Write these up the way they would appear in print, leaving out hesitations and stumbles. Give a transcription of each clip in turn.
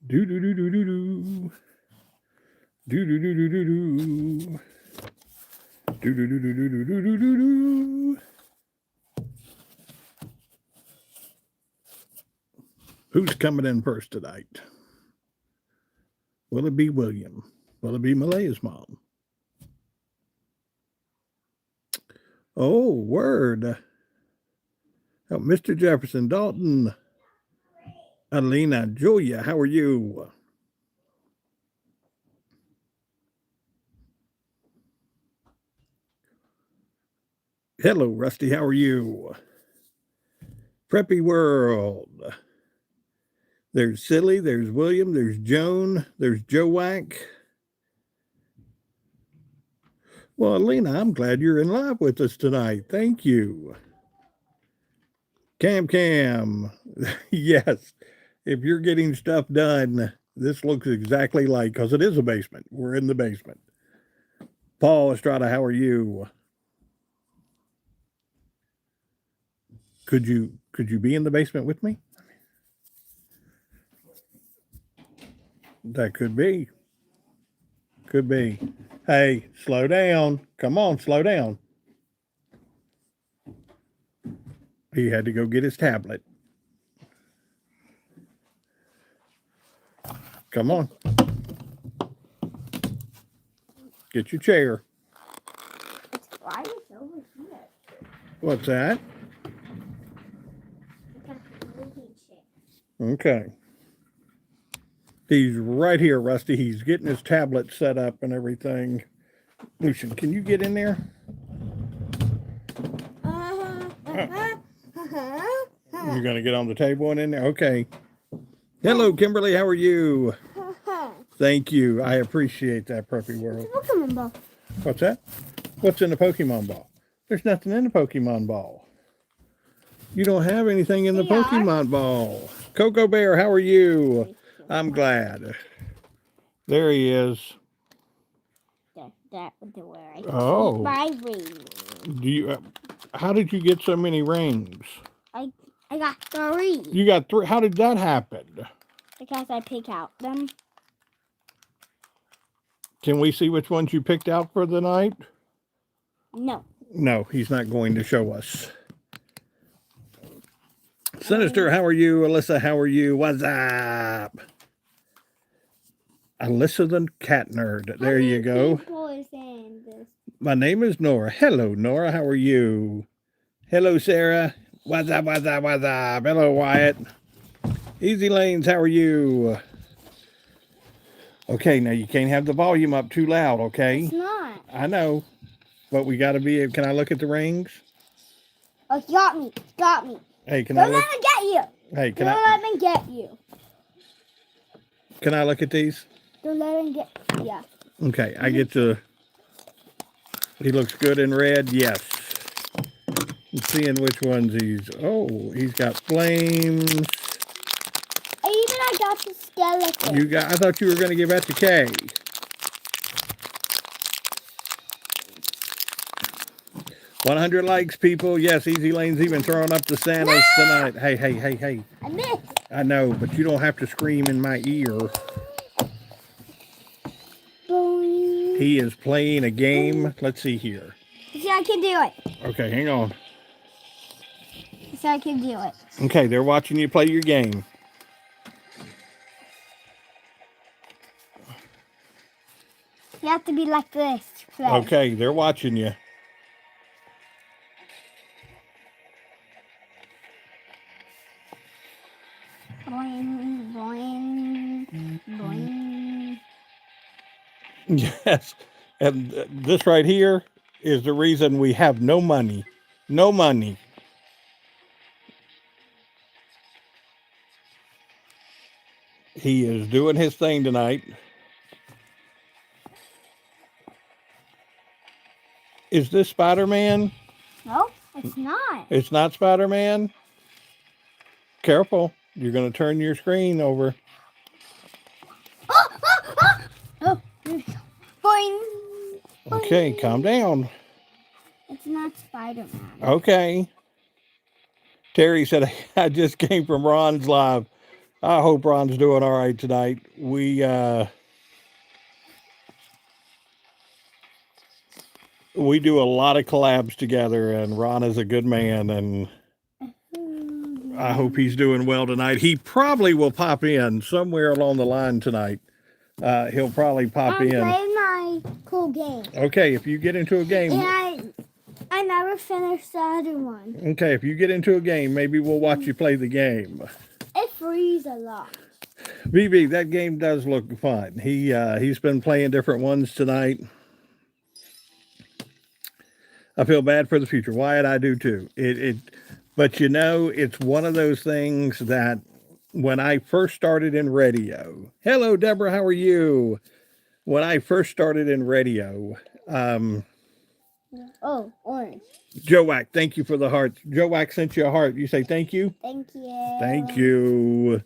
Do do do do do do. Do do do do do do. Do do do do do do do do do. Who's coming in first tonight? Will it be William? Will it be Malaya's mom? Oh, word. Oh, Mr. Jefferson, Dalton, Alina, Julia, how are you? Hello, Rusty, how are you? Preppy World. There's Silly, there's William, there's Joan, there's Joe Wack. Well, Alina, I'm glad you're in live with us tonight. Thank you. Cam. Yes, if you're getting stuff done, this looks exactly like, because it is a basement. We're in the basement. Paul Estrada, how are you? Could you be in the basement with me? That could be. Could be. Hey, slow down. Come on, slow down. He had to go get his tablet. Come on. Get your chair. It's right over here. What's that? Okay. He's right here, Rusty. He's getting his tablet set up and everything. Lucian, can you get in there? You're going to get on the table and in there? Okay. Hello, Kimberly. How are you? Thank you. I appreciate that, Preppy World. It's a Pokemon ball. What's that? What's in the Pokemon ball? There's nothing in the Pokemon ball. You don't have anything in the Pokemon ball. Coco Bear, how are you? I'm glad. There he is. That was the where I Oh. my ring. Do you? How did you get so many rings? I got 3. You got 3. How did that happen? Because I pick out them. Can we see which ones you picked out for the night? No. No, he's not going to show us. Sinister, how are you? Alyssa, how are you? What's up? Alyssa the cat nerd. There you go. My name is Nora. Hello, Nora. How are you? Hello, Sarah. What's up? What's up? What's up? Hello, Wyatt. Easy Lanes, how are you? Okay, now you can't have the volume up too loud, okay? It's not. I know, but we got to be. Can I look at the rings? Oh, you got me. Got me. Hey, can Don't I look? let me get you. Hey, can Don't let me get you. Can I look at these? Don't let him get. Yeah. Okay, I get to. He looks good in red. Yes. I'm seeing which ones he's. Oh, he's got flames. I got the skeleton. You got. I thought you were going to give that to Kay. $100 likes, people. Yes, Easy Lane's even throwing up the Santas tonight. Hey. I missed. I know, but you don't have to scream in my ear. Boing. He is playing a game. Let's see here. See, I can do it. Okay, hang on. See, I can do it. Okay, they're watching you play your game. You have to be like this. Play. Okay, they're watching you. Boing, boing, boing. Yes, and this right here is the reason we have no money. No money. He is doing his thing tonight. Is this Spider-Man? No, it's not. It's not Spider-Man? Careful. You're going to turn your screen over. Oh, boing. Okay, calm down. It's not Spider-Man. Okay. Terry said, I just came from Ron's live. I hope Ron's doing all right tonight. We do a lot of collabs together, and Ron is a good man, and I hope he's doing well tonight. He probably will pop in somewhere along the line tonight. He'll probably pop I'm in. playing my cool game. Okay, if you get into a game. And I never finished the other one. Okay, if you get into a game, maybe we'll watch you play the game. It freezes a lot. BB, that game does look fun. He's been playing different ones tonight. I feel bad for the future. Wyatt, I do too. But you know, it's one of those things that when I first started in radio. Hello, Deborah. How are you? When I first started in radio, Oh, orange. Joe Wack, thank you for the hearts. Joe Wack sent you a heart. You say thank you? Thank you. Thank you.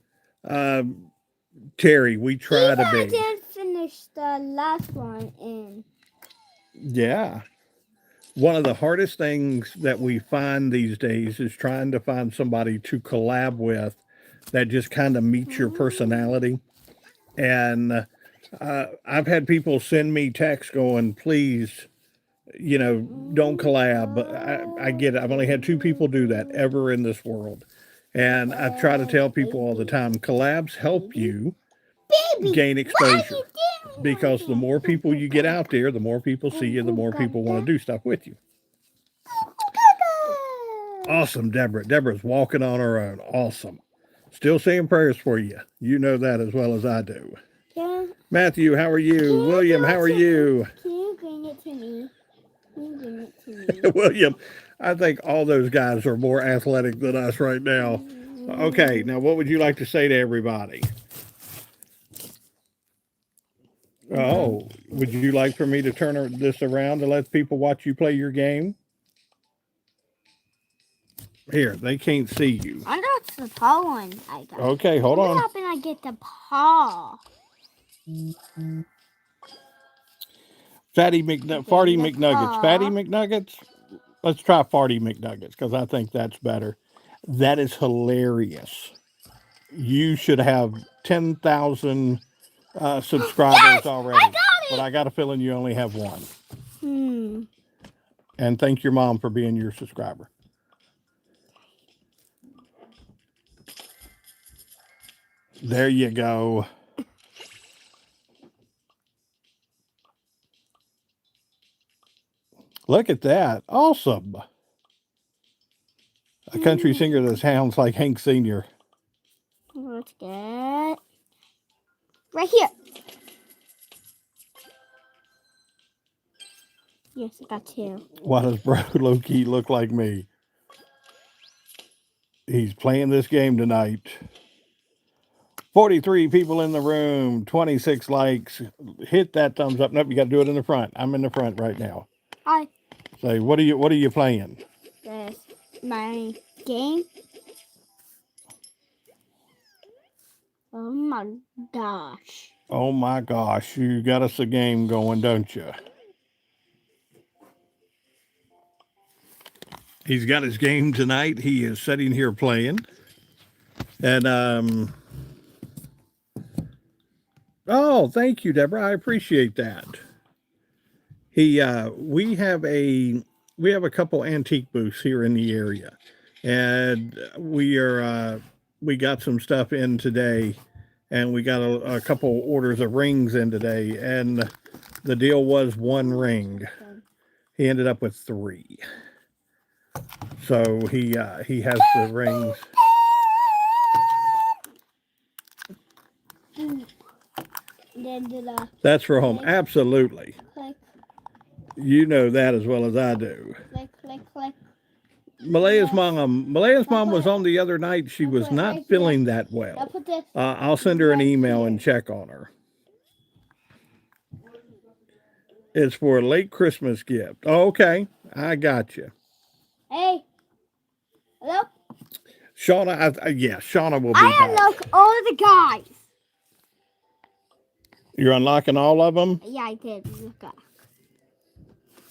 Terry, we try to be. I didn't finish the last one in. Yeah. One of the hardest things that we find these days is trying to find somebody to collab with that just kind of meets your personality. And I've had people send me texts going, please, don't collab. I get it. I've only had 2 people do that ever in this world. And I try to tell people all the time, collabs help you gain exposure. Because the more people you get out there, the more people see you, the more people want to do stuff with you. Awesome, Deborah. Deborah's walking on her own. Awesome. Still saying prayers for you. You know that as well as I do. Yeah. Matthew, how are you? William, how are you? Can you bring it to me? Can you bring it to me? William, I think all those guys are more athletic than us right now. Okay, now what would you like to say to everybody? Oh, would you like for me to turn this around to let people watch you play your game? Here, they can't see you. I know it's the paw one I got. Okay, hold on. What happened? I get the paw. Farty McNuggets. Fatty McNuggets? Let's try Farty McNuggets because I think that's better. That is hilarious. You should have 10,000 subscribers already. I got it! But I got a feeling you only have 1. And thank your mom for being your subscriber. There you go. Look at that. Awesome. A country singer that sounds like Hank Sr. Let's get right here. Yes, I got 2. Why does Bro Low-Key look like me? He's playing this game tonight. 43 people in the room, 26 likes. Hit that thumbs up. Nope, you got to do it in the front. I'm in the front right now. Hi. Say, what are you playing? This my game. Oh my gosh. Oh my gosh, you got us a game going, don't you? He's got his game tonight. He is sitting here playing. And oh, thank you, Deborah. I appreciate that. We have a couple antique booths here in the area, and we got some stuff in today, and we got a couple orders of rings in today, and the deal was 1 ring. He ended up with 3, so he has the rings. That's for home. Absolutely. Click. You know that as well as I do. Click. Malaya's mom was on the other night. She was not feeling that well. I'll send her an email and check on her. It's for a late Christmas gift. Oh, okay. I got you. Hey. Hello? Shauna, Shauna will be I unlock all the guys. You're unlocking all of them? Yeah, I did.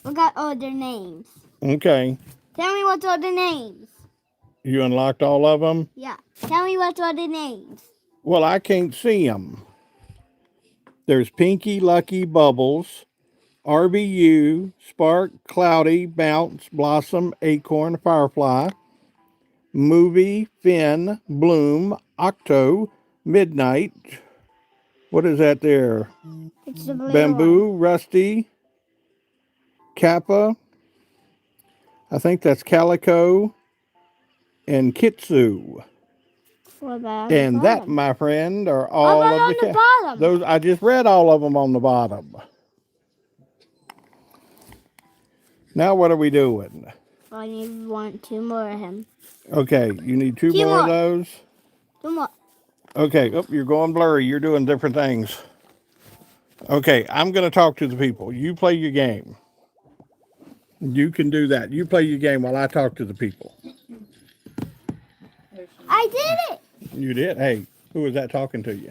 Look at all their names. Okay. Tell me what's all the names. You unlocked all of them? Yeah. Tell me what's all the names. Well, I can't see them. There's Pinky, Lucky, Bubbles, RBU, Spark, Cloudy, Bounce, Blossom, Acorn, Firefly, Movie, Finn, Bloom, Octo, Midnight. What is that there? It's the blue Bamboo, one. Rusty, Kappa. I think that's Calico and Kitsu. What about the And that, bottom? my friend, are What all about of on the bottom? those. I just read all of them on the bottom. Now what are we doing? I want two more of him. Okay, you need two Two more of more. those. Two more. Okay, oh, you're going blurry. You're doing different things. Okay, I'm going to talk to the people. You play your game. You can do that. You play your game while I talk to the people. I did it. You did? Hey, who was that talking to you?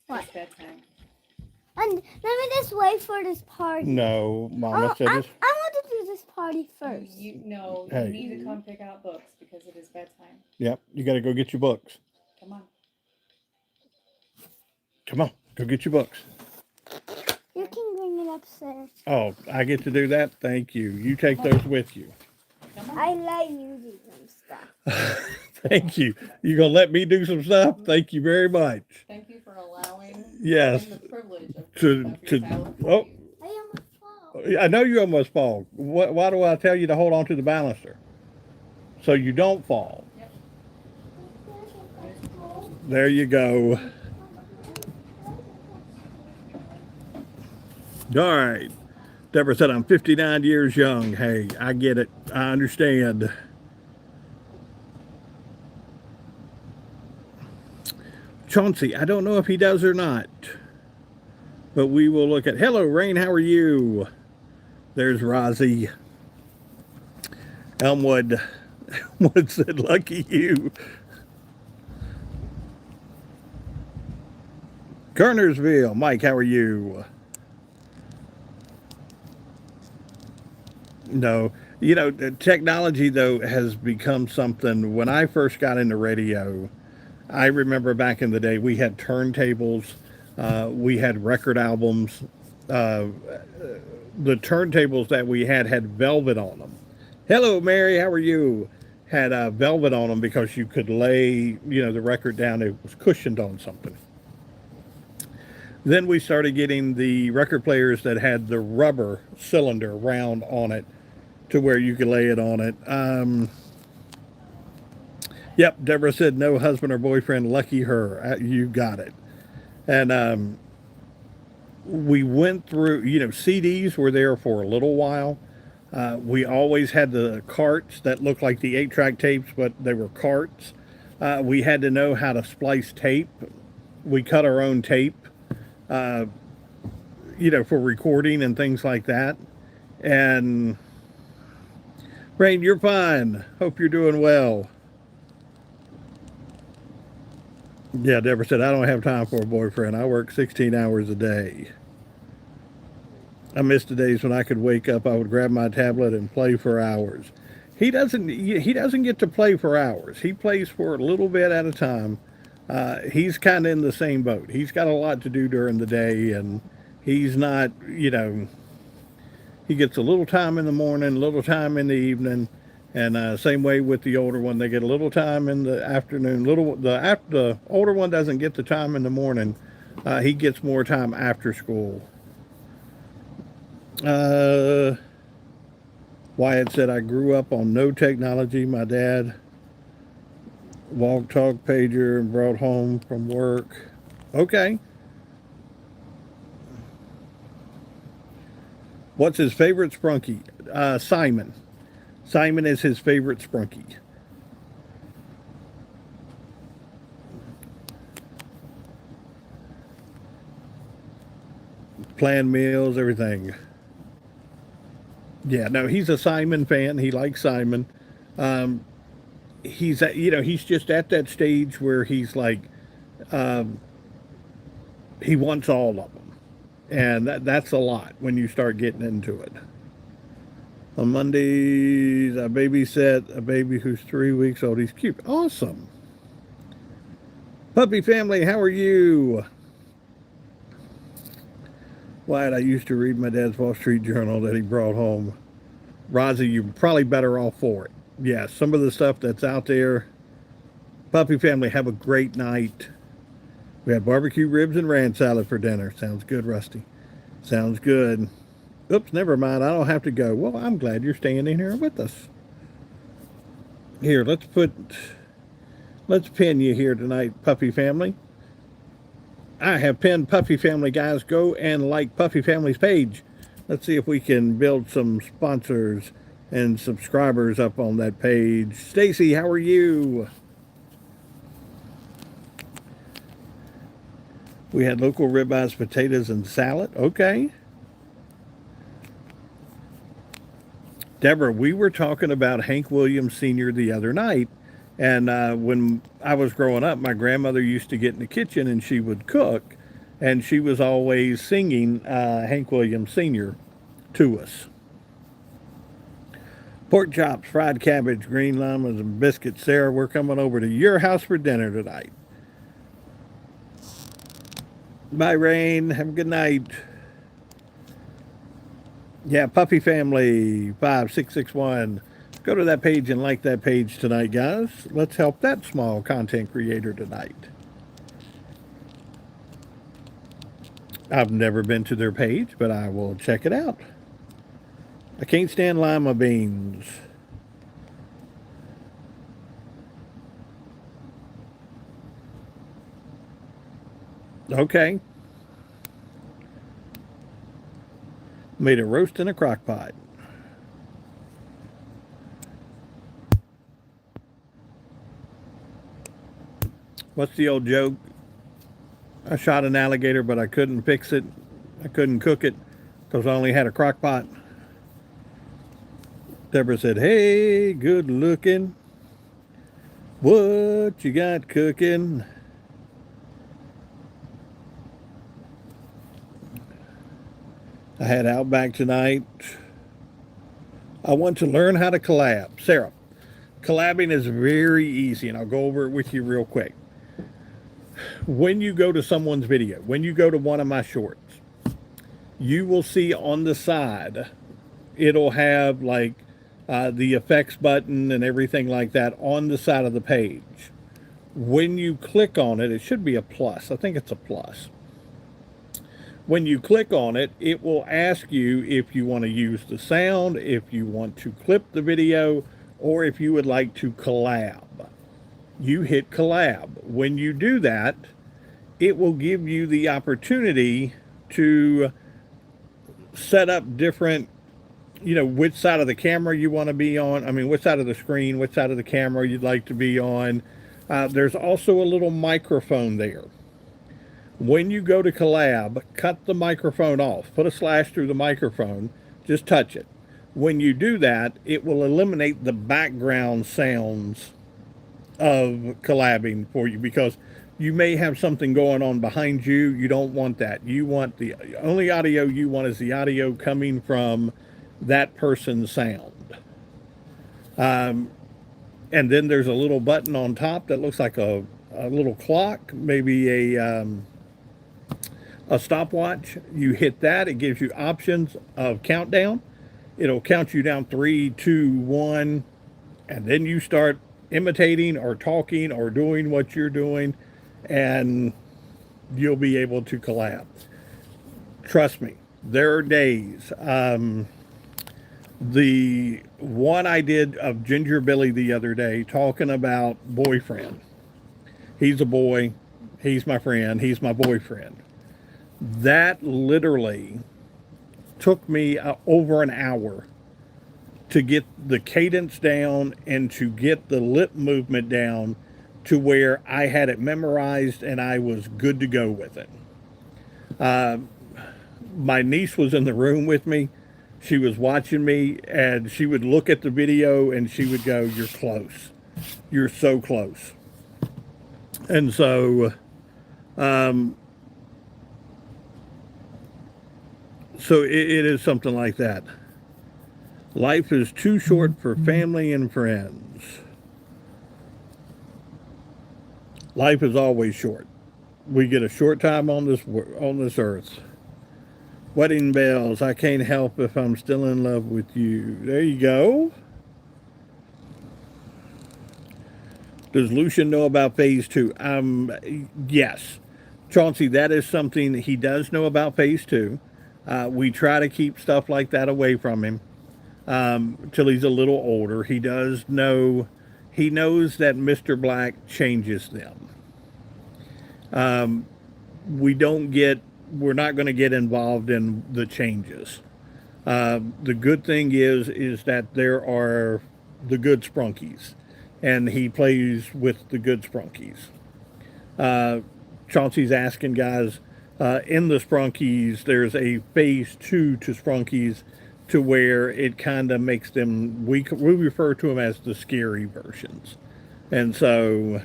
What? And let me just wait for this party. No, Mama said this. I want to do this party first. You Hey. need to come pick out books because it is bedtime. Yep, you got to go get your books. Come on. Come on, go get your books. You can bring it upstairs. Oh, I get to do that? Thank you. You take those with you. Come on. I like using some stuff. Thank you. You gonna let me do some stuff? Thank you very much. Thank you for allowing Yes. and the privilege of To your child. oh, I almost fall. I know you almost fall. Why do I tell you to hold on to the baluster? So you don't fall. There you go. All right. Deborah said I'm 59 years young. Hey, I get it. I understand. Chauncey, I don't know if he does or not. But we will look at. Hello, Rain. How are you? There's Rozzy. Elmwood. Elmwood said, lucky you. Kernersville. Mike, how are you? No. You know, technology, though, has become something. When I first got into radio, I remember back in the day, we had turntables, we had record albums. Uh, the turntables that we had velvet on them. Hello, Mary, how are you? Had velvet on them because you could lay, the record down. It was cushioned on something. Then we started getting the record players that had the rubber cylinder round on it to where you could lay it on it. Yep, Deborah said no husband or boyfriend. Lucky her. You got it. And we went through, CDs were there for a little while. We always had the carts that looked like the 8-track tapes, but they were carts. We had to know how to splice tape. We cut our own tape, for recording and things like that. And Rain, you're fine. Hope you're doing well. Yeah, Deborah said, I don't have time for a boyfriend. I work 16 hours a day. I miss the days when I could wake up, I would grab my tablet and play for hours. He doesn't get to play for hours. He plays for a little bit at a time. He's kind of in the same boat. He's got a lot to do during the day, and he's not, he gets a little time in the morning, a little time in the evening, and same way with the older one. They get a little time in the afternoon. The older one doesn't get the time in the morning. He gets more time after school. Wyatt said, I grew up on no technology. My dad walk talk pager and brought home from work. Okay. What's his favorite sprunky? Simon. Simon is his favorite sprunky. Planned meals, everything. Yeah, no, he's a Simon fan. He likes Simon. He's just at that stage where he's like, he wants all of them. And that's a lot when you start getting into it. On Mondays, I babysat a baby who's 3 weeks old. He's cute. Awesome. Puppy family, how are you? Wyatt, I used to read my dad's Wall Street Journal that he brought home. Rozzy, you're probably better off for it. Yeah, some of the stuff that's out there. Puppy family, have a great night. We had barbecue ribs and ranch salad for dinner. Sounds good, Rusty. Sounds good. Oops, never mind. I don't have to go. Well, I'm glad you're staying in here with us. Here, let's pin you here tonight, Puppy family. I have pinned Puppy family, guys. Go and like Puppy family's page. Let's see if we can build some sponsors and subscribers up on that page. Stacy, how are you? We had local ribeyes, potatoes, and salad. Okay. Deborah, we were talking about Hank Williams Sr. the other night. And when I was growing up, my grandmother used to get in the kitchen and she would cook. And she was always singing Hank Williams Sr. to us. Pork chops, fried cabbage, green llamas, and biscuits. Sarah, we're coming over to your house for dinner tonight. Bye, Rain. Have a good night. Yeah, Puppy Family 5661. Go to that page and like that page tonight, guys. Let's help that small content creator tonight. I've never been to their page, but I will check it out. I can't stand lima beans. Okay. Made a roast in a crock pot. What's the old joke? I shot an alligator, but I couldn't fix it. I couldn't cook it because I only had a crock pot. Deborah said, hey, good looking. What you got cooking? I had Outback tonight. I want to learn how to collab. Sarah, collabing is very easy, and I'll go over it with you real quick. When you go to someone's video, when you go to one of my shorts, you will see on the side, it'll have like the effects button and everything like that on the side of the page. When you click on it, it should be a plus. I think it's a plus. When you click on it, it will ask you if you want to use the sound, if you want to clip the video, or if you would like to collab. You hit collab. When you do that, it will give you the opportunity to set up different, which side of the camera you want to be on. I mean, which side of the screen, which side of the camera you'd like to be on. There's also a little microphone there. When you go to collab, cut the microphone off. Put a slash through the microphone. Just touch it. When you do that, it will eliminate the background sounds of collabing for you because you may have something going on behind you. You don't want that. You want the only audio you want is the audio coming from that person's sound. And then there's a little button on top that looks like a little clock, maybe a stopwatch. You hit that, it gives you options of countdown. It'll count you down 3, 2, 1, and then you start imitating or talking or doing what you're doing, and you'll be able to collab. Trust me, there are days. The one I did of Ginger Billy the other day, talking about boyfriend. He's a boy. He's my friend. He's my boyfriend. That literally took me over an hour to get the cadence down and to get the lip movement down to where I had it memorized and I was good to go with it. My niece was in the room with me. She was watching me and she would look at the video and she would go, "You're close. You're so close." And so, it is something like that. Life is too short for family and friends. Life is always short. We get a short time on this earth. Wedding bells. I can't help if I'm still in love with you. There you go. Does Lucian know about phase two? Yes. Chauncey, that is something he does know about phase two. We try to keep stuff like that away from him till he's a little older. He does know, he knows that Mr. Black changes them. We don't get, we're not going to get involved in the changes. The good thing is that there are the good sprunkies, and he plays with the good sprunkies. Chauncey's asking guys in the sprunkies. There's a phase two to sprunkies, to where it kind of makes them. We refer to them as the scary versions, and so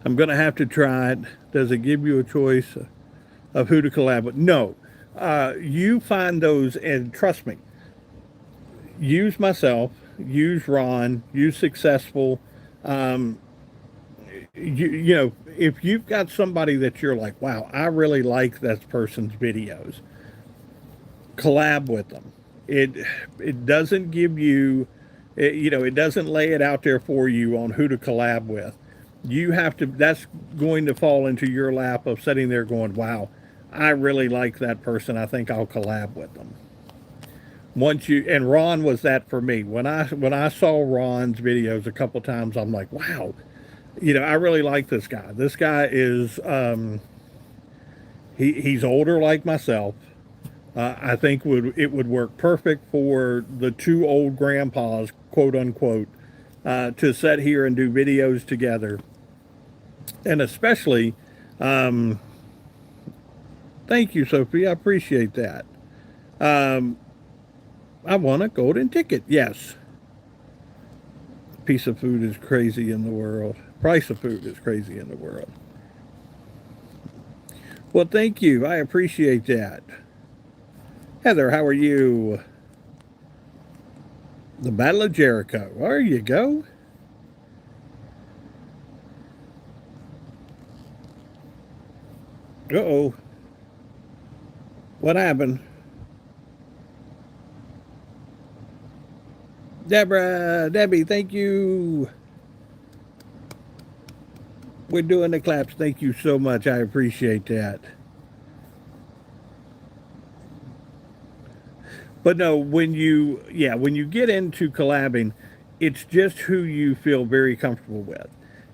I'm gonna have to try it. Does it give you a choice of who to collab with? No. You find those, and trust me, use myself, use Ron, use Successful. You know, if you've got somebody that you're like, wow, I really like that person's videos, collab with them. It it doesn't give you, you know, it doesn't lay it out there for you on who to collab with. You have to. That's going to fall into your lap of sitting there going, wow, I really like that person. I think I'll collab with them. Once you, and Ron was that for me. When I saw Ron's videos a couple times, I'm like, wow, you know, I really like this guy. This guy is he's older like myself. I think it would work perfect for the two old grandpas, quote unquote, to sit here and do videos together, and especially, thank you, Sophie. I appreciate that. Um, I want a golden ticket. Yes. Piece of food is crazy in the world. Price of food is crazy in the world. Well, thank you. I appreciate that. Heather, how are you? The Battle of Jericho. There you go. Uh-oh. What happened? Debbie, thank you. We're doing the claps. Thank you so much. I appreciate that. But no, when you get into collabing, it's just who you feel very comfortable with.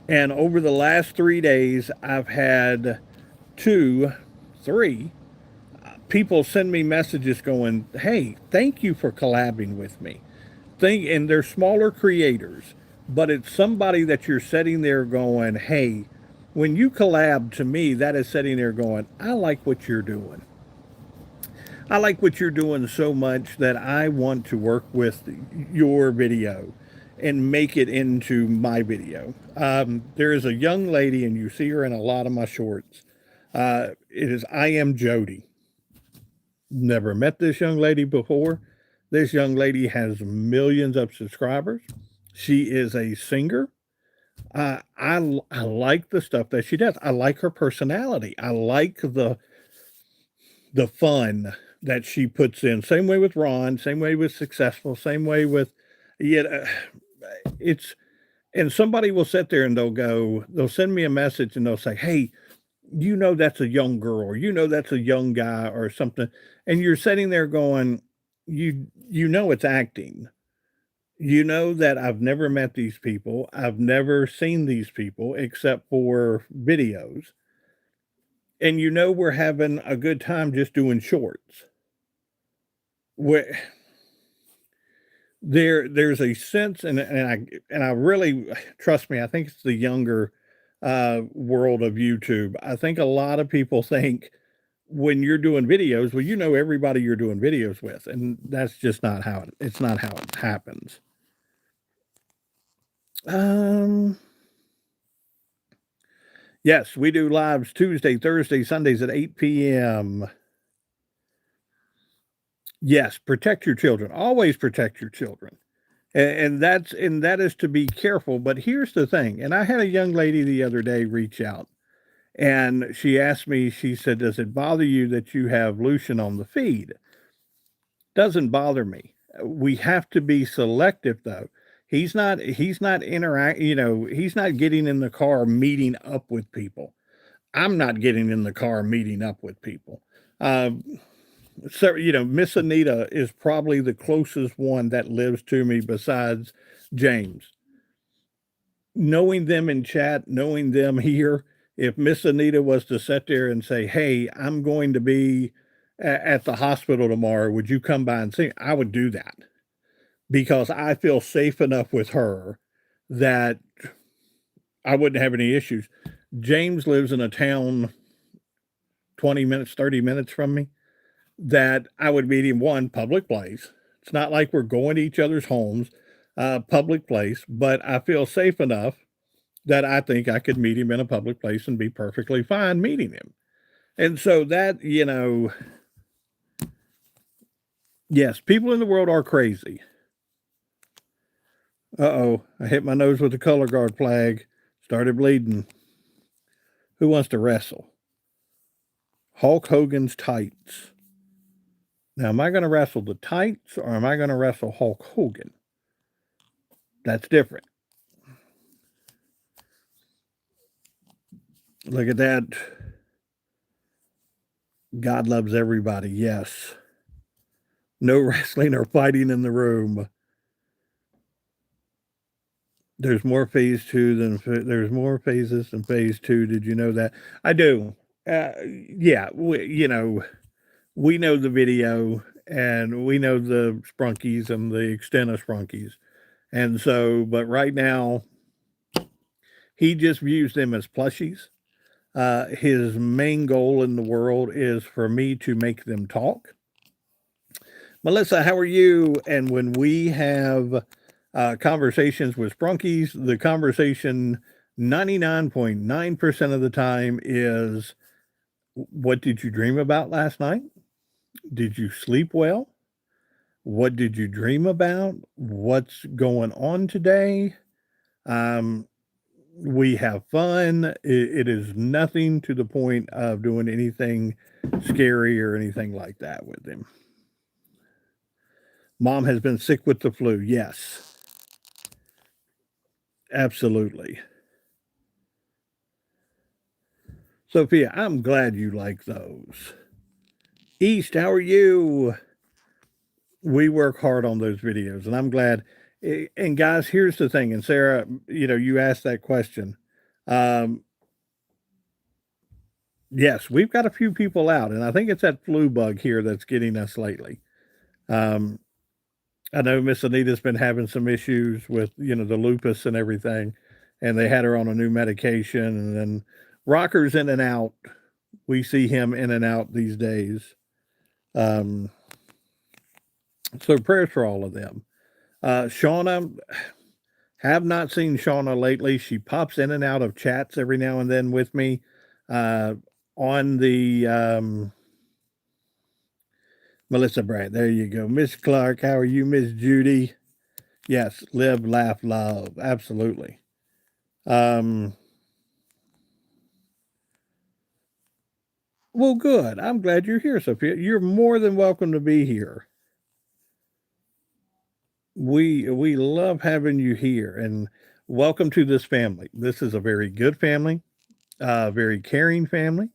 And over the last 3 days, I've had two, three people send me messages going, "Hey, thank you for collabing with me." And they're smaller creators, but it's somebody that you're sitting there going, "Hey, when you collab to me, that is sitting there going, I like what you're doing. I like what you're doing so much that I want to work with your video and make it into my video." There is a young lady, and you see her in a lot of my shorts. It is I Am Jody. Never met this young lady before. This young lady has millions of subscribers. She is a singer. I like the stuff that she does. I like her personality. I like the fun that she puts in. Same way with Ron. Same way with Successful. Same way with, yeah. It's, and somebody will sit there and they'll send me a message and they'll say, "Hey, you know that's a young girl, or you know that's a young guy, or something," and you're sitting there going, you know it's acting. You know that I've never met these people. I've never seen these people except for videos. And you know we're having a good time just doing shorts. Where there's a sense, and I really, trust me, I think it's the younger world of YouTube. I think a lot of people think when you're doing videos, well, you know everybody you're doing videos with, and that's just not how it's not how it happens. Um, yes, we do lives Tuesday, Thursday, Sundays at 8 p.m. Yes, protect your children. Always protect your children. And that is to be careful. But here's the thing. And I had a young lady the other day reach out, and she asked me. She said, "Does it bother you that you have Lucian on the feed?" Doesn't bother me. We have to be selective though. He's not interact. He's not getting in the car meeting up with people. I'm not getting in the car meeting up with people. Uh, so Miss Anita is probably the closest one that lives to me besides James. Knowing them in chat, knowing them here, if Miss Anita was to sit there and say, "Hey, I'm going to be at the hospital tomorrow, would you come by and see me?" I would do that because I feel safe enough with her that I wouldn't have any issues. James lives in a town 20 minutes, 30 minutes from me that I would meet him one public place. It's not like we're going to each other's homes, public place, but I feel safe enough that I think I could meet him in a public place and be perfectly fine meeting him. And so that, yes, people in the world are crazy. Uh-oh, I hit my nose with the color guard flag, started bleeding. Who wants to wrestle? Hulk Hogan's tights. Now, am I going to wrestle the tights or am I going to wrestle Hulk Hogan? That's different. Look at that. God loves everybody. Yes. No wrestling or fighting in the room. There's more phase two than there's more phases than phase two. Did you know that? I do. Yeah, we know the video and we know the sprunkies and the extent of sprunkies. And so, but right now, he just views them as plushies. His main goal in the world is for me to make them talk. Melissa, how are you? And when we have conversations with sprunkies, the conversation 99.9% of the time is, what did you dream about last night? Did you sleep well? What did you dream about? What's going on today? Um, we have fun. It is nothing to the point of doing anything scary or anything like that with him. Mom has been sick with the flu. Yes, absolutely. Sophia, I'm glad you like those. East, how are you? We work hard on those videos, and I'm glad. And guys, here's the thing. And Sarah, you asked that question. Um, yes, we've got a few people out, and I think it's that flu bug here that's getting us lately. Um, I know Miss Anita's been having some issues with the lupus and everything, and they had her on a new medication, and then Rocker's in and out. We see him in and out these days. Um, so prayers for all of them. Shauna, have not seen Shauna lately. She pops in and out of chats every now and then with me uh, on the Melissa Brandt. There you go. Miss Clark, how are you? Miss Judy. Yes, live, laugh, love. Absolutely. Um, well, good. I'm glad you're here, Sophia. You're more than welcome to be here. We love having you here, and welcome to this family. This is a very good family, very caring family.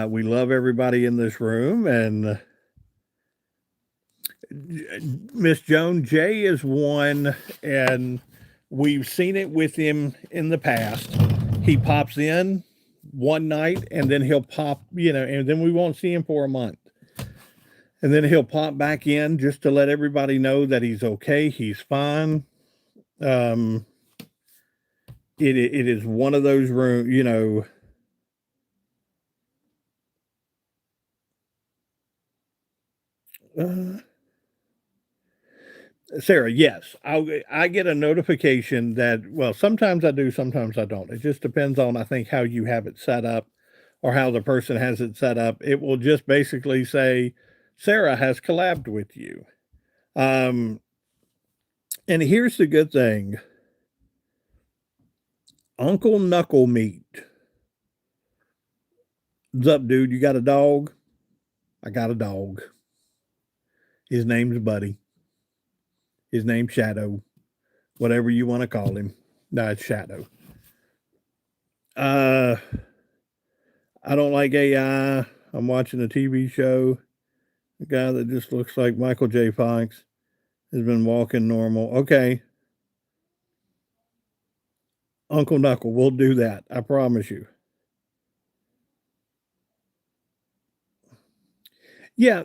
We love everybody in this room, and Miss Joan Jay is one, and we've seen it with him in the past. He pops in one night, and then he'll pop, and then we won't see him for a month. And then he'll pop back in just to let everybody know that he's okay, he's fine. Um, it is one of those rooms, Sarah, yes, I get a notification that, well, sometimes I do, sometimes I don't. It just depends on, I think, how you have it set up or how the person has it set up. It will just basically say Sarah has collabed with you. Um, And here's the good thing. Uncle Knuckle Meat. What's up, dude? You got a dog? I got a dog. His name's Buddy. His name's Shadow. Whatever you want to call him. No, it's Shadow. I don't like AI. I'm watching a TV show. A guy that just looks like Michael J. Fox has been walking normal. Okay. Uncle Knuckle, we'll do that. I promise you. Yeah,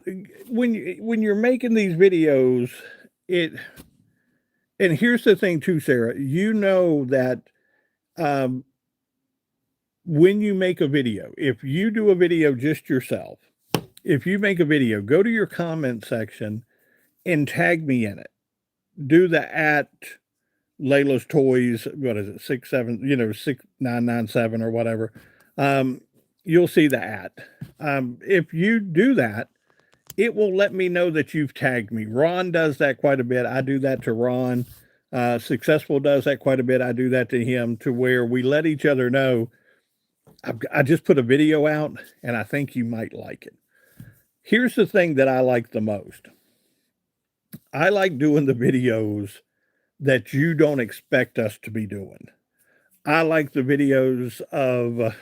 when you're making these videos, it and here's the thing too, Sarah. You know that um, when you make a video, if you do a video just yourself, if you make a video, go to your comment section and tag me in it. Do the at Layla's Toys, what is it, 6997 or whatever. You'll see the at. If you do that, it will let me know that you've tagged me. Ron does that quite a bit. I do that to Ron. Successful does that quite a bit. I do that to him, to where we let each other know I just put a video out and I think you might like it. Here's the thing that I like the most. I like doing the videos that you don't expect us to be doing. I like the videos of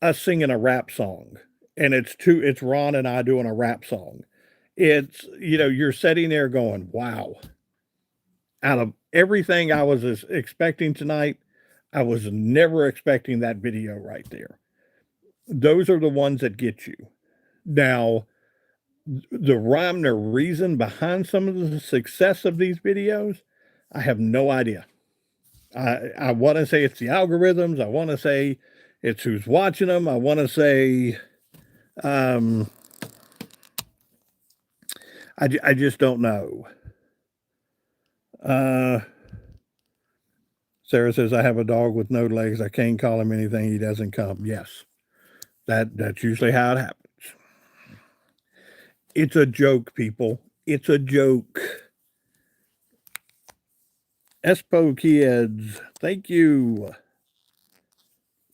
us singing a rap song, and it's Ron and I doing a rap song. It's, you're sitting there going, wow. Out of everything I was expecting tonight, I was never expecting that video right there. Those are the ones that get you. Now, the rhyme or reason behind some of the success of these videos, I have no idea. I want to say it's the algorithms. I want to say it's who's watching them. I want to say, I just don't know. Sarah says, I have a dog with no legs. I can't call him anything. He doesn't come. Yes, that's usually how it happens. It's a joke, people. It's a joke. Espo kids, thank you.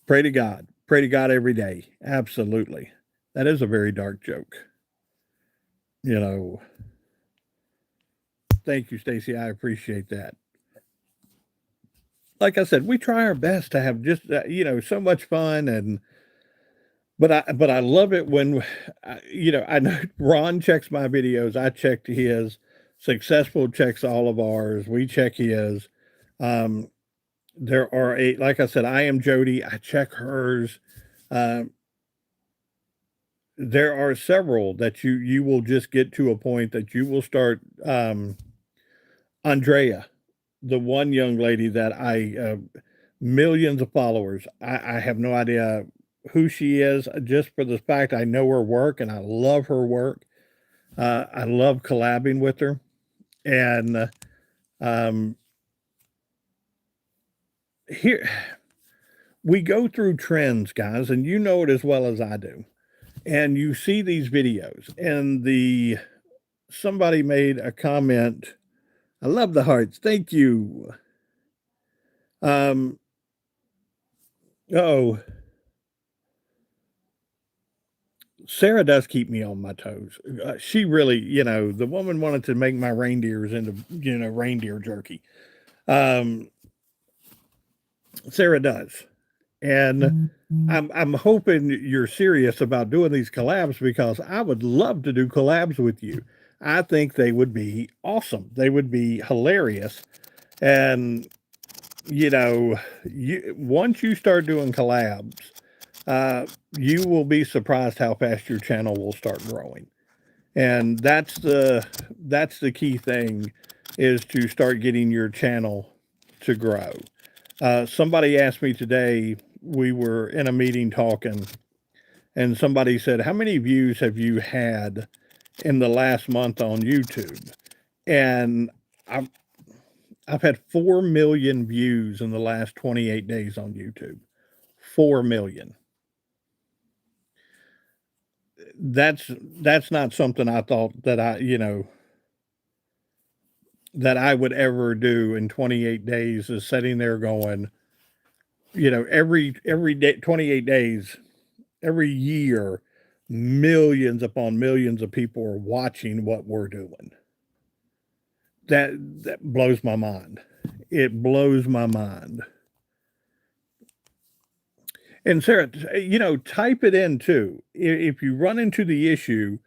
Pray to God. Pray to God every day. Absolutely. That is a very dark joke. Thank you, Stacy. I appreciate that. Like I said, we try our best to have just so much fun, but I love it when I know Ron checks my videos. I check his. Successful checks all of ours. We check his. There are like I said, I am Jody. I check hers. There are several that you will just get to a point that you will start. Andrea, the one young lady that millions of followers. I have no idea who she is, just for the fact I know her work and I love her work. I love collabing with her. And here we go through trends, guys, and you know it as well as I do. And you see these videos, and somebody made a comment. I love the hearts. Thank you. Oh, Sarah does keep me on my toes. She really, the woman wanted to make my reindeers into, reindeer jerky. Sarah does. And I'm hoping you're serious about doing these collabs, because I would love to do collabs with you. I think they would be awesome. They would be hilarious. And once you start doing collabs, you will be surprised how fast your channel will start growing. And that's the key thing, is to start getting your channel to grow. Somebody asked me today, we were in a meeting talking, and somebody said, how many views have you had in the last month on YouTube? And I've had 4 million views in the last 28 days on YouTube. 4 million. That's not something I thought that that I would ever do in 28 days is sitting there going, every day, 28 days, every year, millions upon millions of people are watching what we're doing. That blows my mind. It blows my mind. And Sarah, type it in too. If you run into the issue,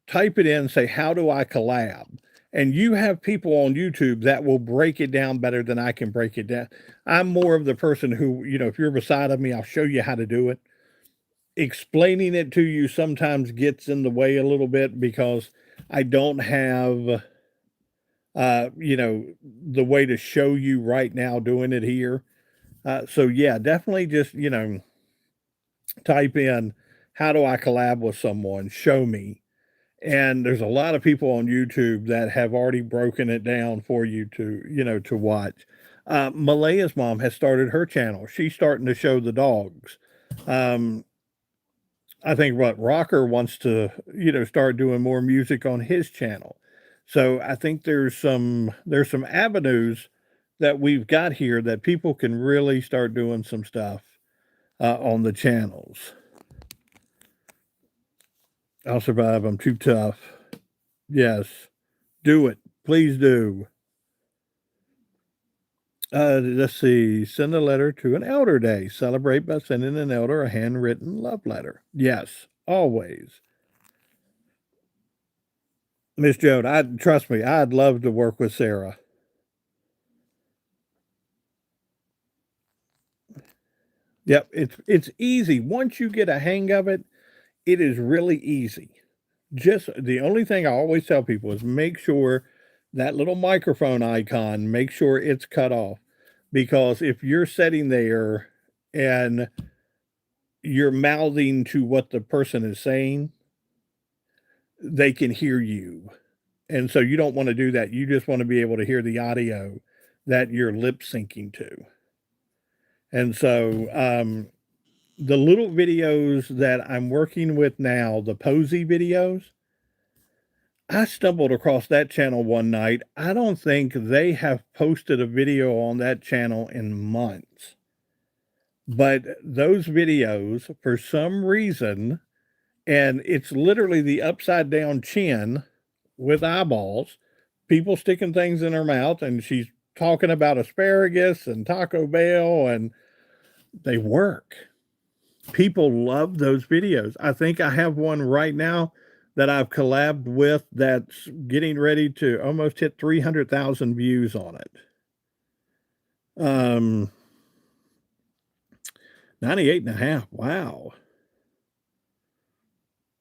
type it in, say, how do I collab? And you have people on YouTube that will break it down better than I can break it down. I'm more of the person who, if you're beside of me, I'll show you how to do it. Explaining it to you sometimes gets in the way a little bit because I don't have, the way to show you right now doing it here. So yeah, definitely just, type in, how do I collab with someone? Show me. And there's a lot of people on YouTube that have already broken it down for you to watch. Malaya's mom has started her channel. She's starting to show the dogs. Um, I think what Rocker wants to, start doing more music on his channel. So I think there's some avenues that we've got here that people can really start doing some stuff on the channels. I'll survive. I'm too tough. Yes. Do it. Please do. Let's see. Send a letter to an elder day. Celebrate by sending an elder a handwritten love letter. Yes, always. Miss Joan, trust me, I'd love to work with Sarah. Yep, it's easy. Once you get a hang of it, it is really easy. Just the only thing I always tell people is make sure that little microphone icon, make sure it's cut off. Because if you're sitting there and you're mouthing to what the person is saying, they can hear you. And so you don't want to do that. You just want to be able to hear the audio that you're lip syncing to. And so the little videos that I'm working with now, the Posey videos, I stumbled across that channel one night. I don't think they have posted a video on that channel in months. But those videos, for some reason, and it's literally the upside down chin with eyeballs, people sticking things in her mouth, and she's talking about asparagus and Taco Bell, and they work. People love those videos. I think I have one right now that I've collabed with that's getting ready to almost hit 300,000 views on it. 98 and a half. Wow.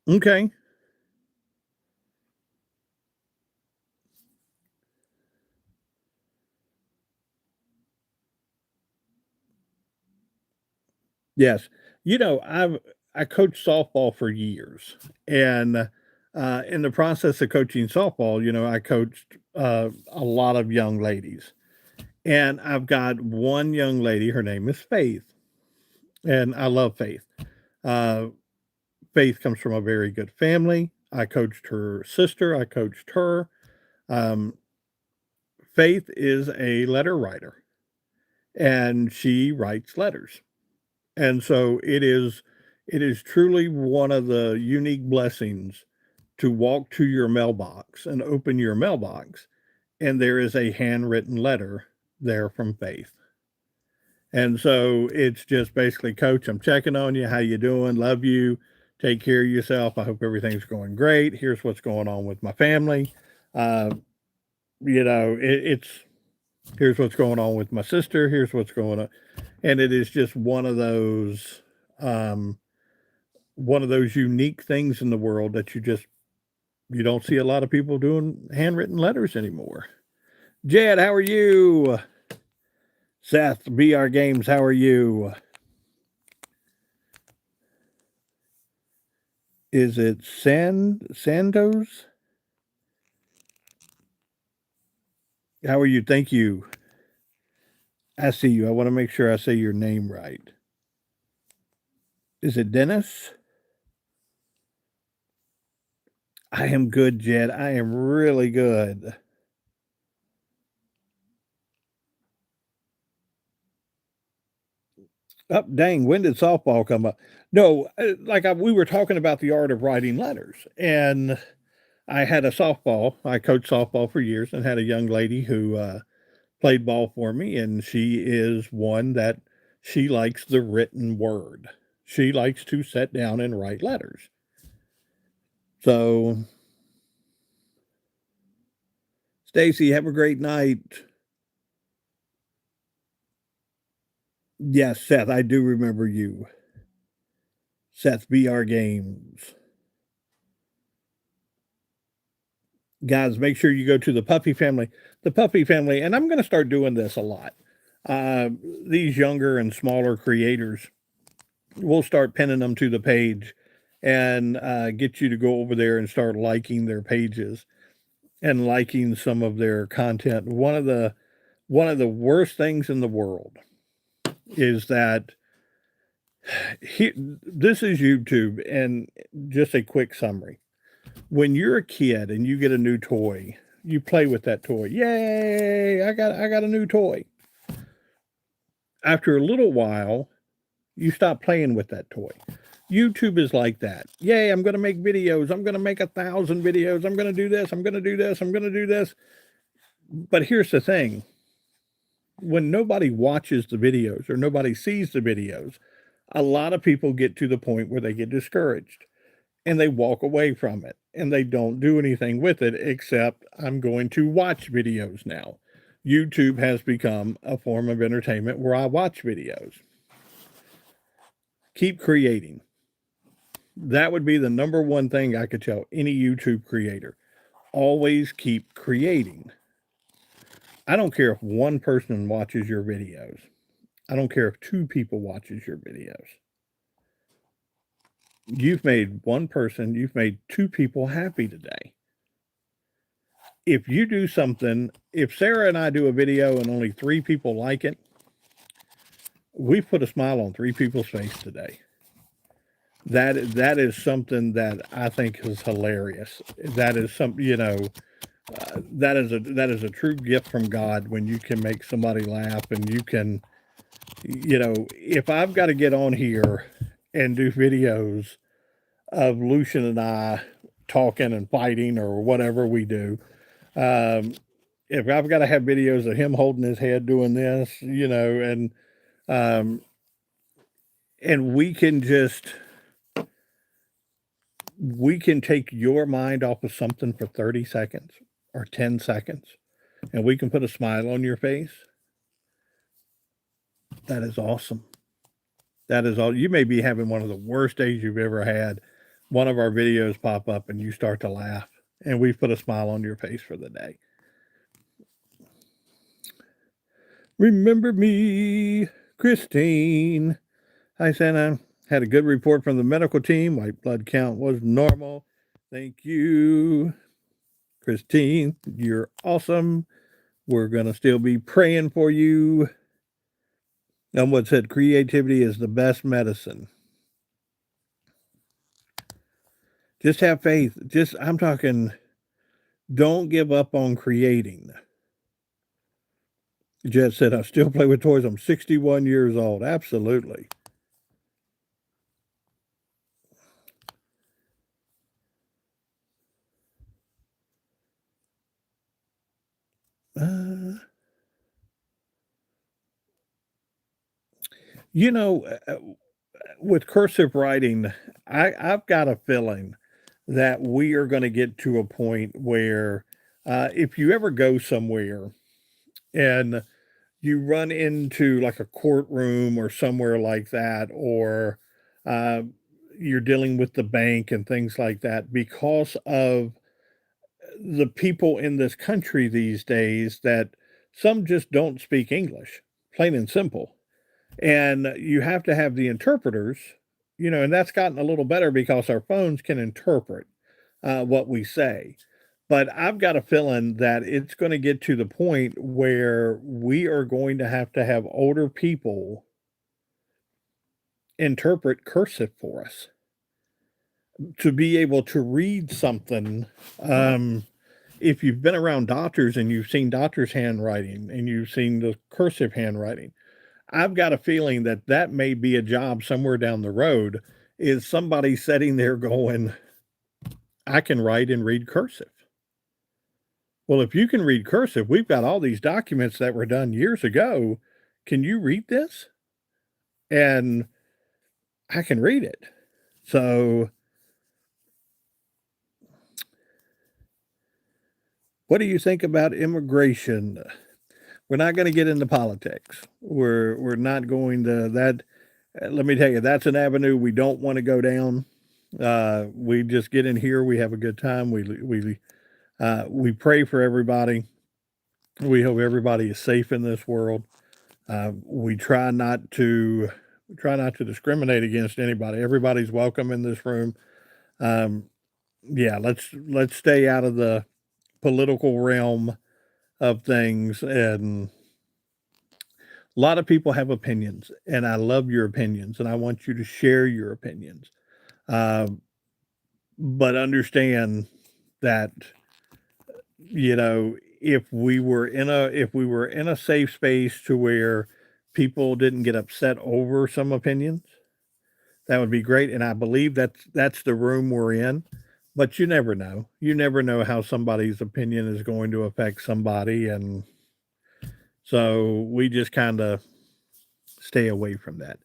Okay. Yes. I coached softball for years, and in the process of coaching softball, I coached a lot of young ladies, and I've got one young lady. Her name is Faith, and I love Faith. Uh, Faith comes from a very good family. I coached her sister. I coached her. Um, Faith is a letter writer, and she writes letters. And so it is truly one of the unique blessings to walk to your mailbox and open your mailbox, and there is a handwritten letter there from Faith. And so it's just basically, Coach, I'm checking on you. How you doing? Love you. Take care of yourself. I hope everything's going great. Here's what's going on with my family. Uh, it's here's what's going on with my sister. Here's what's going on, and it is just um, one of those unique things in the world that you don't see a lot of people doing handwritten letters anymore. Jed, how are you? Seth, BR Games, how are you? Is it Sandos? How are you? Thank you. I see you. I want to make sure I say your name right. Is it Dennis? I am good, Jed. I am really good. Oh, dang, when did softball come up? No, we were talking about the art of writing letters. And I had a softball. I coached softball for years and had a young lady who played ball for me. And she is one that she likes the written word. She likes to sit down and write letters. So, Stacy, have a great night. Yes, Seth, I do remember you. Seth BR Games. Guys, make sure you go to the puppy family. The puppy family, and I'm going to start doing this a lot. Uh, these younger and smaller creators, we'll start pinning them to the page and get you to go over there and start liking their pages and liking some of their content. One of the worst things in the world is that this is YouTube, and just a quick summary. When you're a kid and you get a new toy, you play with that toy. Yay! I got a new toy. After a little while, you stop playing with that toy. YouTube is like that. Yay, I'm going to make videos. I'm going to make 1,000 videos. I'm going to do this. I'm going to do this. I'm going to do this. But here's the thing. When nobody watches the videos or nobody sees the videos, a lot of people get to the point where they get discouraged and they walk away from it and they don't do anything with it except I'm going to watch videos now. YouTube has become a form of entertainment where I watch videos. Keep creating. That would be the number one thing I could tell any YouTube creator. Always keep creating. I don't care if one person watches your videos. I don't care if two people watches your videos. You've made one person, you've made two people happy today. If you do something, if Sarah and I do a video and only three people like it, we've put a smile on three people's face today. That is something that I think is hilarious. That is that is a true gift from God when you can make somebody laugh and you can, if I've got to get on here and do videos of Lucian and I talking and fighting or whatever we do, um, if I've got to have videos of him holding his head doing this, um, and we can take your mind off of something for 30 seconds or 10 seconds and we can put a smile on your face. That is awesome. That is all. You may be having one of the worst days you've ever had. One of our videos pop up and you start to laugh and we've put a smile on your face for the day. Remember me, Christine. Hi, Santa. Had a good report from the medical team. White blood count was normal. Thank you, Christine. You're awesome. We're going to still be praying for you. Someone said creativity is the best medicine. Just have faith. I'm talking, don't give up on creating. Jet said, I still play with toys. I'm 61 years old. Absolutely. Uh, you know, with cursive writing, I've got a feeling that we are going to get to a point where if you ever go somewhere and you run into like a courtroom or somewhere like that, or uh, you're dealing with the bank and things like that, because of the people in this country these days that some just don't speak English, plain and simple. And you have to have the interpreters, and that's gotten a little better because our phones can interpret what we say. But I've got a feeling that it's going to get to the point where we are going to have older people interpret cursive for us to be able to read something. If you've been around doctors and you've seen doctors' handwriting and you've seen the cursive handwriting, I've got a feeling that that may be a job somewhere down the road, is somebody sitting there going, I can write and read cursive. Well, if you can read cursive, we've got all these documents that were done years ago. Can you read this? And I can read it. So, what do you think about immigration? We're not going to get into politics. We're not going to that. Let me tell you, that's an avenue we don't want to go down. We just get in here. We have a good time. We pray for everybody. We hope everybody is safe in this world. We try not to discriminate against anybody. Everybody's welcome in this room. Um, yeah, let's stay out of the political realm of things. And a lot of people have opinions, and I love your opinions, and I want you to share your opinions. Um, but understand that, if we were in a safe space to where people didn't get upset over some opinions, that would be great. And I believe that's the room we're in. But you never know. You never know how somebody's opinion is going to affect somebody, and so we just kind of stay away from that.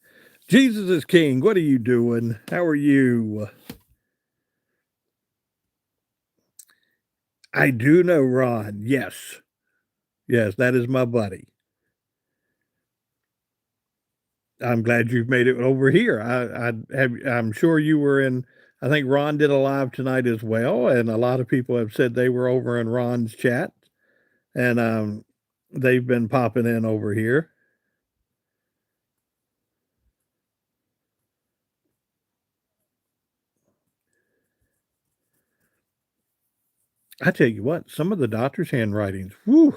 Jesus is King. What are you doing? How are you? I do know Ron. Yes. Yes, that is my buddy. I'm glad you've made it over here. I'm sure you were in. I think Ron did a live tonight as well, and a lot of people have said they were over in Ron's chat, and they've been popping in over here. I tell you what, some of the doctor's handwritings, whew,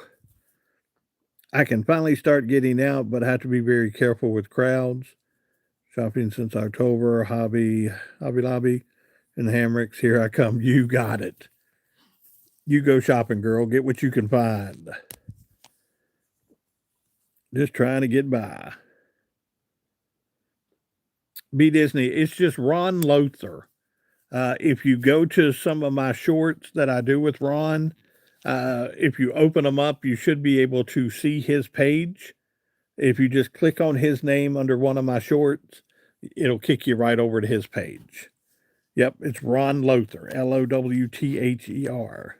I can finally start getting out, but I have to be very careful with crowds. Shopping since October, Hobby Lobby, and Hammocks. Here I come. You got it. You go shopping, girl. Get what you can find. Just trying to get by. Be Disney. It's just Ron Lothar. If you go to some of my shorts that I do with Ron, if you open them up, you should be able to see his page. If you just click on his name under one of my shorts, it'll kick you right over to his page. Yep, it's Ron Lothar, Lowther.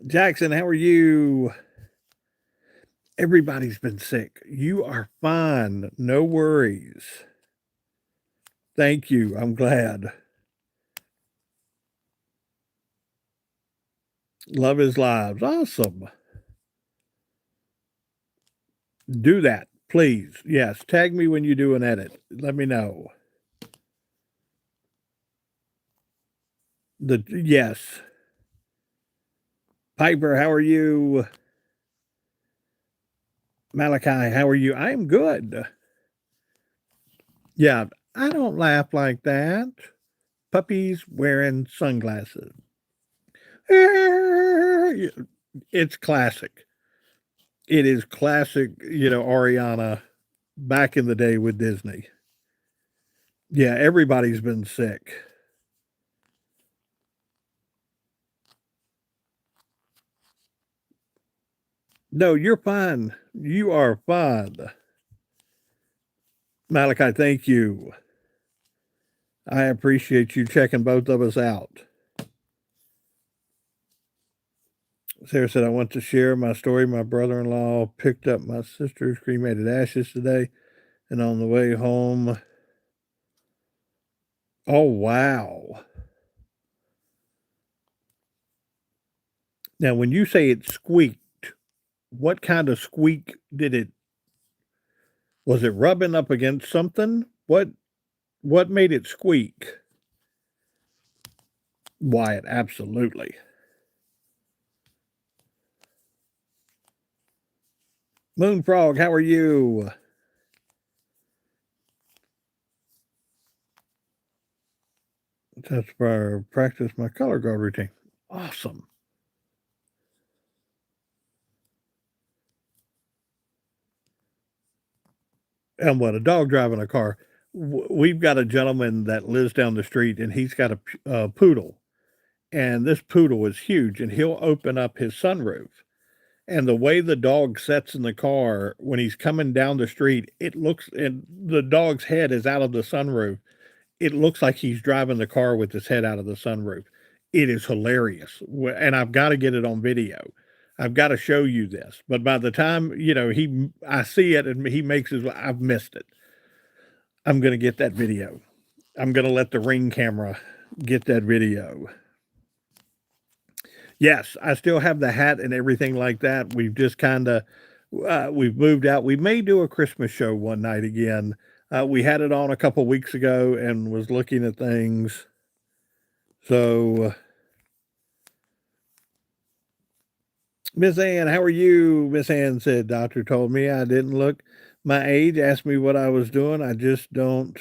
Jackson, how are you? Everybody's been sick. You are fine. No worries. Thank you. I'm glad. Love his lives. Awesome. Do that, please. Yes, tag me when you do an edit. Let me know. Yes. Piper, how are you? Malachi, how are you? I'm good. Yeah, I don't laugh like that. Puppies wearing sunglasses. It's classic. It is classic, Ariana back in the day with Disney. Yeah, everybody's been sick. No, you're fine. You are fine. Malachi, thank you. I appreciate you checking both of us out. Sarah said, I want to share my story. My brother in law picked up my sister's cremated ashes today, and on the way home. Oh, wow. Now, when you say it squeaked, what kind of squeak did it? Was it rubbing up against something? What made it squeak? Wyatt, absolutely. Moonfrog, how are you? That's for practice my color guard routine. Awesome. And what, a dog driving a car? We've got a gentleman that lives down the street, and he's got a poodle, and this poodle is huge, and he'll open up his sunroof. And the way the dog sits in the car when he's coming down the street, it looks, and the dog's head is out of the sunroof. It looks like he's driving the car with his head out of the sunroof. It is hilarious. And I've got to get it on video. I've got to show you this. But by the time, I see it and he makes his, I've missed it. I'm going to get that video. I'm going to let the Ring camera get that video. Yes, I still have the hat and everything like that. We've just kind of, we've moved out. We may do a Christmas show one night again. We had it on a couple weeks ago and was looking at things. So, Miss Ann, how are you? Miss Ann said, doctor told me I didn't look my age, asked me what I was doing. I just don't.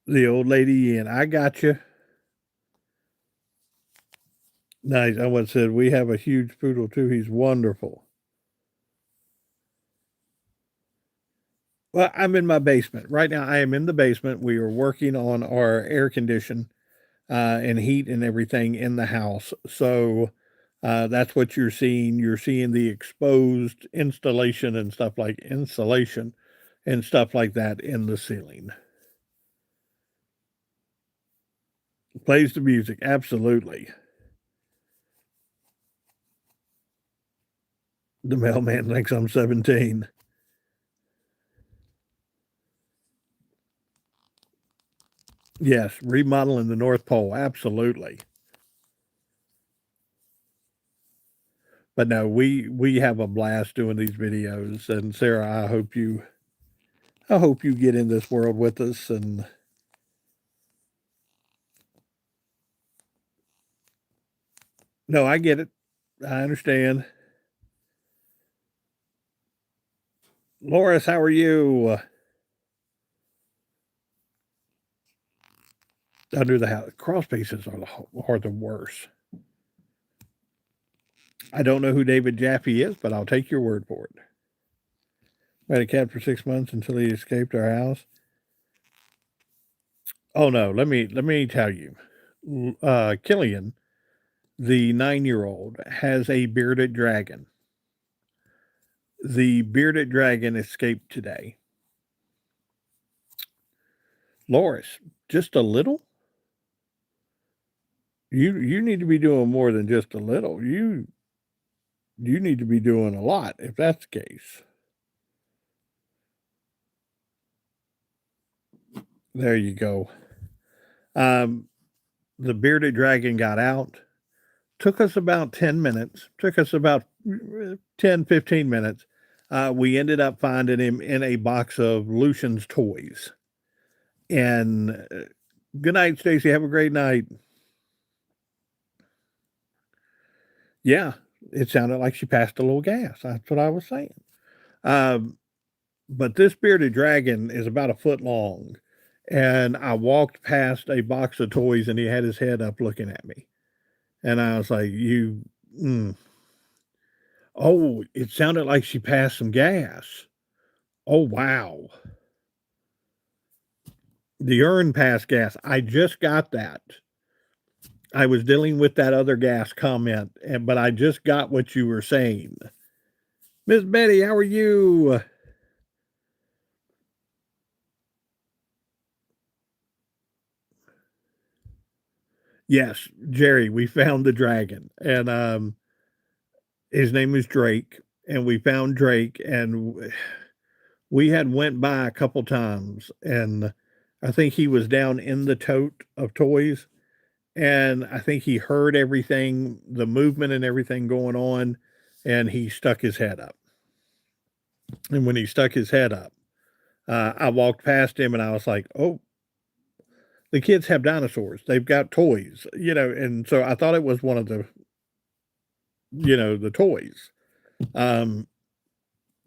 The old lady in. I got you. Nice. I once said, we have a huge poodle too. He's wonderful. Well, I'm in my basement. Right now, I am in the basement. We are working on our air condition and heat and everything in the house. So that's what you're seeing. You're seeing the exposed installation and stuff like insulation and stuff like that in the ceiling. Plays the music. Absolutely. The mailman thinks I'm 17. Yes, remodeling the North Pole, absolutely. But no, we have a blast doing these videos, and Sarah, I hope you get in this world with us. And no, I get it. I understand. Loris, how are you? Under the house, crawl spaces are the worst. I don't know who David Jaffe is, but I'll take your word for it. We had a cat for 6 months until he escaped our house. Oh no, let me tell you, Killian, the 9-year-old, has a bearded dragon. The bearded dragon escaped today. Loris, just a little? You need to be doing more than just a little. You need to be doing a lot if that's the case. There you go. The bearded dragon got out. Took us about 10 minutes. Took us about 10, 15 minutes. We ended up finding him in a box of Lucian's toys. And good night, Stacy. Have a great night. Yeah, it sounded like she passed a little gas. That's what I was saying. But this bearded dragon is about a foot long. And I walked past a box of toys and he had his head up looking at me. And I was like, Oh, it sounded like she passed some gas. Oh, wow. The urn passed gas. I just got that. I was dealing with that other gas comment, but I just got what you were saying. Miss Betty, how are you? Yes, Jerry, we found the dragon, and his name is Drake, and we found Drake, and we had went by a couple times, and I think he was down in the tote of toys, and I think he heard everything, the movement and everything going on, and he stuck his head up. And when he stuck his head up, I walked past him and I was like, oh, the kids have dinosaurs. They've got toys, and so I thought it was one of the toys.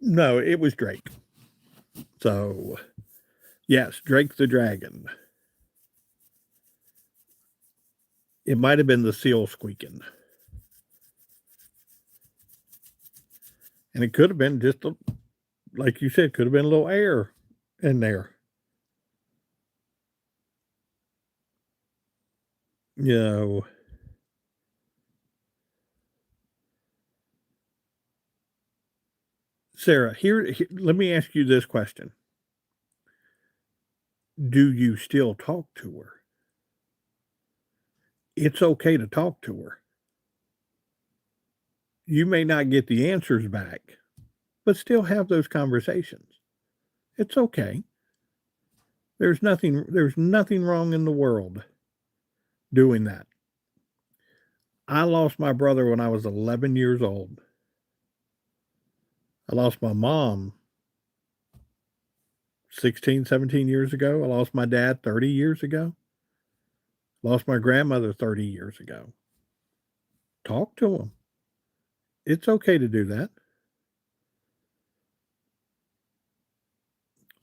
No, it was Drake. So, yes, Drake the dragon. It might have been the seal squeaking. And it could have been just like you said, could have been a little air in there. You know, Sarah, here, let me ask you this question. Do you still talk to her? It's okay to talk to her. You may not get the answers back, but still have those conversations. It's okay. There's nothing wrong in the world doing that. I lost my brother when I was 11 years old. I lost my mom 16, 17 years ago. I lost my dad 30 years ago. Lost my grandmother 30 years ago. Talk to them. It's okay to do that.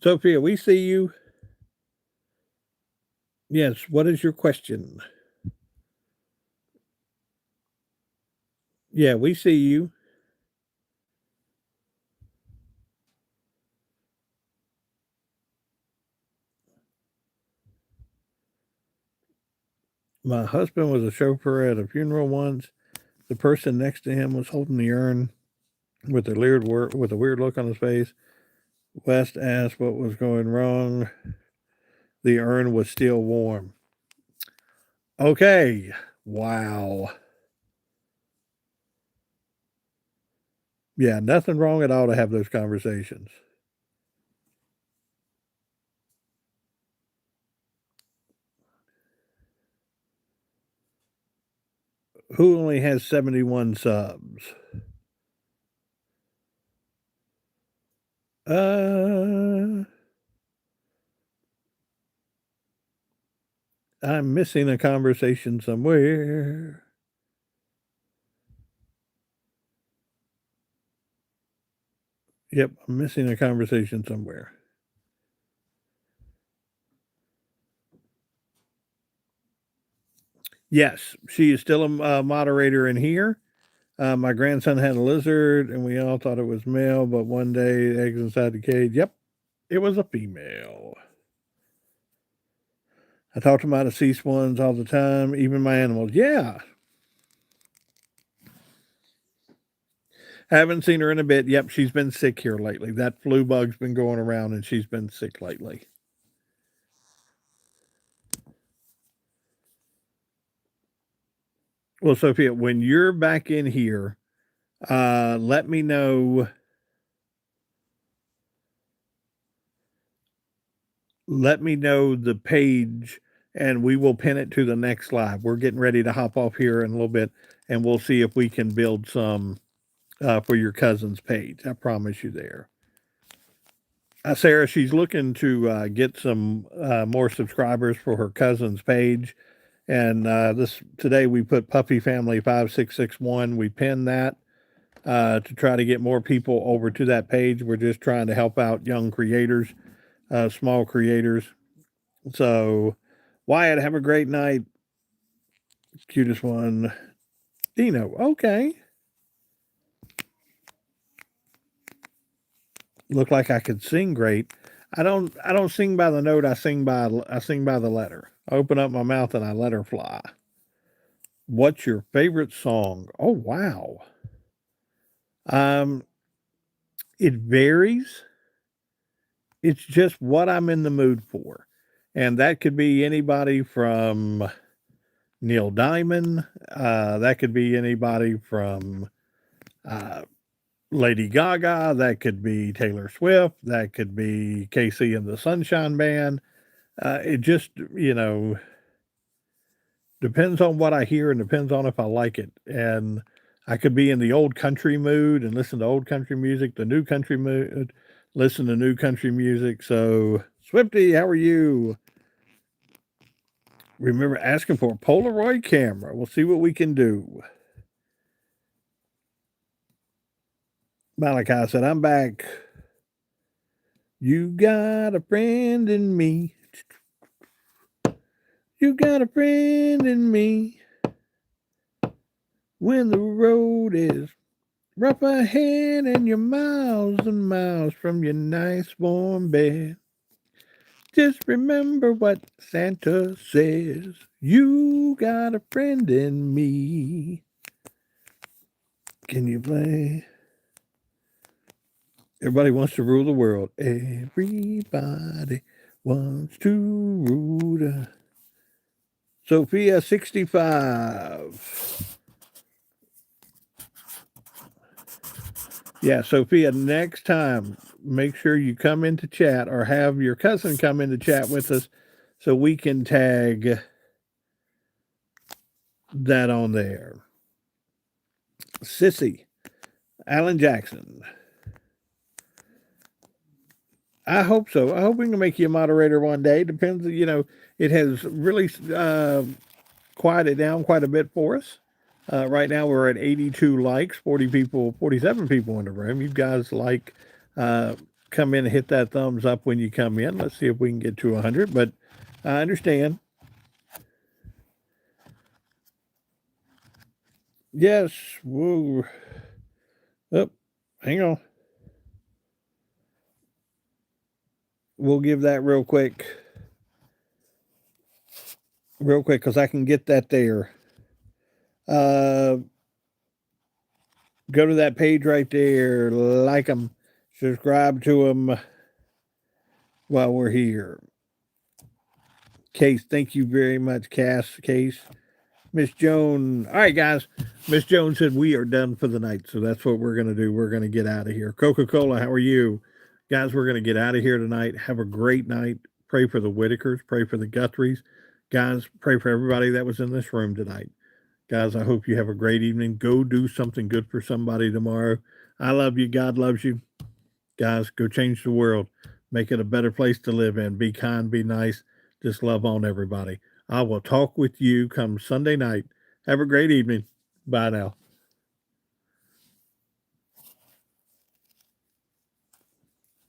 Sophia, we see you. Yes, what is your question? Yeah, we see you. My husband was a chauffeur at a funeral once. The person next to him was holding the urn with a weird look on his face. West asked what was going wrong. The urn was still warm. Okay. Wow. Yeah, nothing wrong at all to have those conversations. Who only has 71 subs? I'm missing a conversation somewhere. Yep, I'm missing a conversation somewhere. Yes, she is still a moderator in here. My grandson had a lizard, and we all thought it was male, but one day, eggs inside the cage. Yep, it was a female. I talk to my deceased ones all the time, even my animals. Yeah. Haven't seen her in a bit. Yep, she's been sick here lately. That flu bug's been going around, and she's been sick lately. Well, Sophia, when you're back in here, let me know. Let me know the page, and we will pin it to the next live. We're getting ready to hop off here in a little bit, and we'll see if we can build some for your cousin's page. I promise you there. Sarah, she's looking to get some more subscribers for her cousin's page. And this today we put Puppy Family 5661. We pinned that to try to get more people over to that page. We're just trying to help out young creators, small creators. So, Wyatt, have a great night. Cutest one, Dino. Okay. Look like I could sing great. I don't. I don't sing by the note. I sing by the letter. I open up my mouth and I let her fly. What's your favorite song? Oh wow. Um, it varies. It's just what I'm in the mood for. And that could be anybody from Neil Diamond. That could be anybody from uh, Lady Gaga. That could be Taylor Swift. That could be Casey and the Sunshine Band. It just, depends on what I hear and depends on if I like it. And I could be in the old country mood and listen to old country music, the new country mood, listen to new country music. So, Swifty, how are you? Remember asking for a Polaroid camera. We'll see what we can do. Malachi said, I'm back. You got a friend in me. You got a friend in me. When the road is Rough ahead and you're miles and miles from your nice warm bed. Just remember what Santa says. You got a friend in me. Can you play? Everybody wants to rule the world. Everybody wants to rule. Sophia 65. Yeah, Sophia, next time, make sure you come into chat or have your cousin come into chat with us so we can tag that on there. Sissy, Alan Jackson. I hope so. I hope we can make you a moderator one day. Depends, it has really quieted down quite a bit for us. Right now we're at 82 likes, 40 people, 47 people in the room. You guys come in and hit that thumbs up when you come in. Let's see if we can get to 100, but I understand. Yes. Whoa. Oh, hang on. We'll give that real quick, because I can get that there. Go to that page right there, like them, subscribe to them while we're here. Case, thank you very much, Case. Miss Joan. All right, guys. Miss Joan said we are done for the night, so that's what we're going to do. We're going to get out of here. Coca-Cola, how are you? Guys, we're going to get out of here tonight. Have a great night. Pray for the Whitakers. Pray for the Guthries. Guys, pray for everybody that was in this room tonight. Guys, I hope you have a great evening. Go do something good for somebody tomorrow. I love you. God loves you. Guys, go change the world. Make it a better place to live in. Be kind, be nice. Just love on everybody. I will talk with you come Sunday night. Have a great evening. Bye now.